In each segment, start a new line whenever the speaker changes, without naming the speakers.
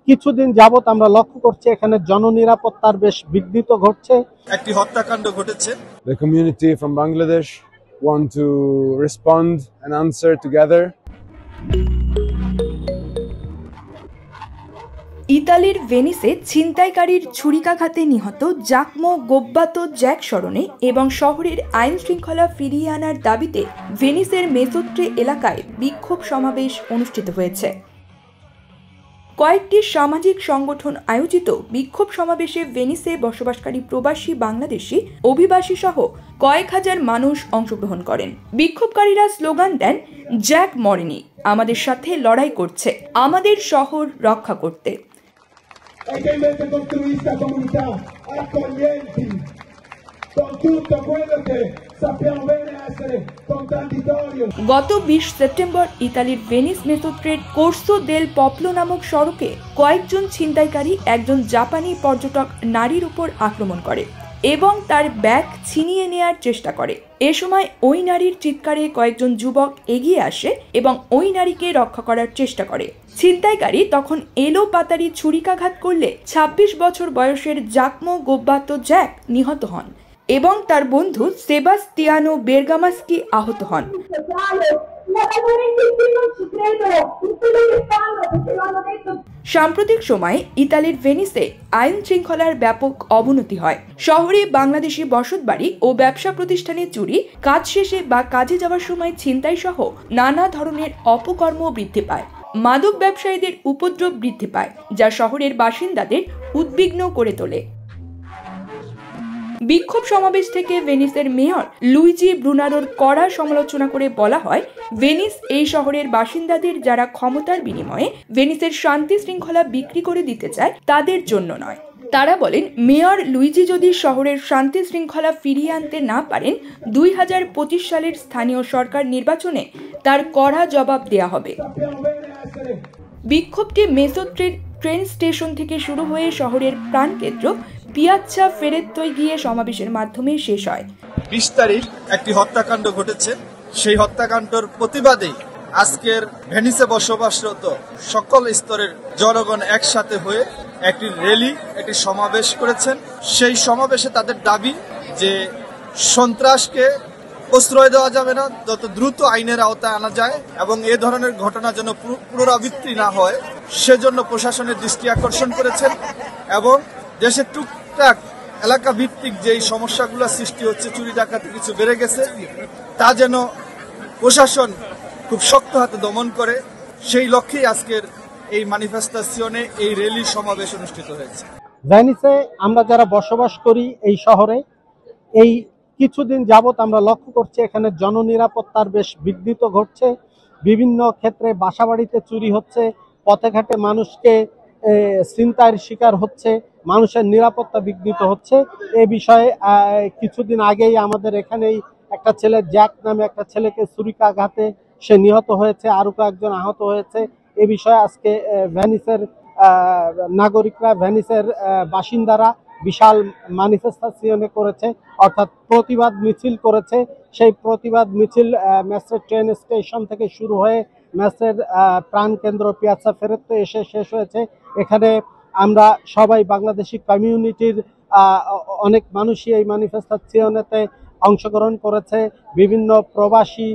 কিছুদিন যাবত আমরা লক্ষ্য করছি এখানে জননিরাপত্তার বেশ বিঘ্নিত ঘটছে।
একটি হত্যাকাণ্ড ঘটেছে।
The community from Bangladesh want to respond and answer together.
ইতালির ভেনিসে ছিনতাইকারীর ছুরিকাঘাতে নিহত জাকমো গোব্বাতো জ্যাক স্মরণে এবং শহরের আইন শৃঙ্খলা ফিরিয়ে আনার দাবিতে ভেনিসের মেসোত্রে এলাকায় বিক্ষোভ সমাবেশ অনুষ্ঠিত হয়েছে। কয়েকটি সামাজিক সংগঠন আয়োজিত বিক্ষোভ সমাবেশে ভেনিসে বসবাসকারী প্রবাসী বাংলাদেশি অভিবাসী সহ কয়েক হাজার মানুষ অংশগ্রহণ করেন। বিক্ষোভকারীরা স্লোগান দেন, জ্যাক মরেনি, আমাদের সাথে লড়াই করছে, আমাদের শহর রক্ষা করতে। গত 20 সেপ্টেম্বর ইতালির ভেনিস মেসোত্রের কোর্সো দেল পপলো নামক সড়কে কয়েকজন ছিনতাইকারী একজন জাপানি পর্যটক নারীর উপর আক্রমণ করে এবং তার ব্যাগ ছিনিয়ে নেয়ার চেষ্টা করে। এ সময় ওই নারীর চিৎকারে কয়েকজন যুবক এগিয়ে আসে এবং ওই নারীকে রক্ষা করার চেষ্টা করে। ছিনতাইকারী তখন এলো পাতারি ছুরিকাঘাত করলে 26 বছর বয়সের জাকমো গোব্বাতো জ্যাক নিহত হন এবং তার বন্ধু সেবাস্তিয়ানো বেরগামাস্কি আহত হন। সাম্প্রতিক সময়ে ইতালির ভেনিসে আইন শৃঙ্খলার ব্যাপক অবনতি হয়। শহরে বাংলাদেশি বসতবাড়ি ও ব্যবসা প্রতিষ্ঠানে চুরি, কাজ শেষে বা কাজে যাওয়ার সময় ছিনতাই সহ নানা ধরনের অপকর্ম বৃদ্ধি পায়। মাদক ব্যবসায়ীদের উপদ্রব বৃদ্ধি পায়, যা শহরের বাসিন্দাদের উদ্বিগ্ন করে তোলে। বিক্ষোভ সমাবেশ থেকে ভেনিসের মেয়র লুইজি ব্রুনারোর কড়া সমালোচনা করে বলা হয়, ভেনিস এই শহরের বাসিন্দাদের যারা ক্ষমতার বিনিময়ে ভেনিসের শান্তি শৃঙ্খলা বিক্রি করে দিতে চায় তাদের জন্য নয়। তারা বলেন, মেয়র লুইজি যদি শহরের শান্তি শৃঙ্খলা ফিরিয়ে আনতে না পারেন 2025 সালের স্থানীয় সরকার নির্বাচনে তার কড়া জবাব দেয়া হবে। বিক্ষোভটি মেসোত্রের ট্রেন স্টেশন থেকে শুরু হয়ে শহরের প্রাণকেন্দ্র পিয়াচ্চা ফেরেত্তোয় গিয়ে সমাবেশের মাধ্যমে শেষ হয়।
20 তারিখ একটি হত্যাকাণ্ড ঘটেছে। সেই হত্যাকাণ্ডের প্রতিবাদে আজকের ভেনিসে বসবাসরত সকল স্তরের জনগণ একসাথে হয়ে একটি র্যালি, একটি সমাবেশ করেছেন। সেই সমাবেশে তাদের দাবি যে সন্ত্রাসকে প্রশ্রয় দেওয়া যাবে না, যত দ্রুত আইনের আওতায় আনা যায় এবং এ ধরনের ঘটনা যেন পুনরাবৃত্তি না হয় সেজন্য প্রশাসনের দৃষ্টি আকর্ষণ করেছেন এবং দেশের টুকটাক এলাকা ভিত্তিক যেই সমস্যাগুলো সৃষ্টি হচ্ছে, চুরি ডাকাতি কিছু বেড়ে গেছে, তা যেন প্রশাসন খুব শক্ত হাতে দমন করে, সেই লক্ষ্যেই আজকের এই ম্যানিফেস্টেশনে এই র্যালি সমাবেশ অনুষ্ঠিত হয়েছে।
ভেনিসে আমরা যারা বসবাস করি এই শহরে, এই কিছুদিন যাবত আমরা লক্ষ্য করছি এখানে জননিরাপত্তার বেশ বিঘ্নিত ঘটছে। বিভিন্ন ক্ষেত্রে বাসাবাড়িতে চুরি হচ্ছে, পথে ঘাটে মানুষকে ছিনতাইয়ের শিকার হচ্ছে, মানুষের নিরাপত্তা বিঘ্নিত হচ্ছে। এ বিষয়ে কিছুদিন আগেই আমাদের এখানেই একটা ছেলে, জ্যাক নামে একটা ছেলেকে ছুরিকাঘাতে সে নিহত হয়েছে, আরো কয়েকজন আহত হয়েছে। এ বিষয়ে আজকে ভেনিসের নাগরিকরা, ভেনিসের বাসিন্দারা বিশাল ম্যানিফেস্টেশনে করেছে, অর্থাৎ প্রতিবাদ মিছিল করেছে। সেই প্রতিবাদ মিছিল মেসের ট্রেন স্টেশন থেকে শুরু হয়ে মেসের প্রাণকেন্দ্র পিয়াচ্চা ফেরেত্তো এসে শেষ হয়েছে। এখানে আমরা সবাই বাংলাদেশি কমিউনিটির অনেক মানুষই এই ম্যানিফেস্টেশনেতে অংশগ্রহণ করেছে। বিভিন্ন প্রবাসী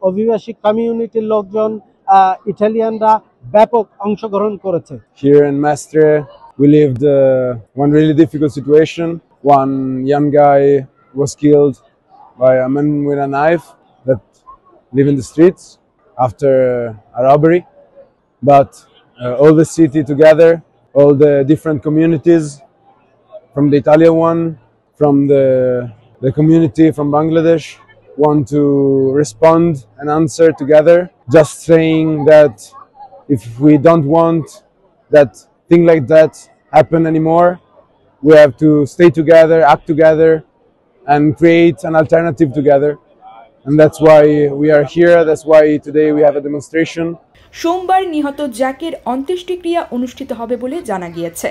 অভিবাসী কমিউনিটির লোকজন, ইটালিয়ানরা ব্যাপক অংশগ্রহণ করেছে।
Here in Mestre we lived one really difficult situation. One young guy was killed by a man with a knife that live in the streets after a robbery. But all the city together, all the different communities, from the Italian one, from the community from Bangladesh, want to respond and answer together, just saying that if we don't want that thing like that happen anymore, we have to stay together, act together, and create an alternative together. And that's why we are here. That's why today we have a demonstration.
সোমবার নিহত জ্যাকের অন্ত্যেষ্টিক্রিয়া অনুষ্ঠিত হবে বলে জানা গিয়েছে।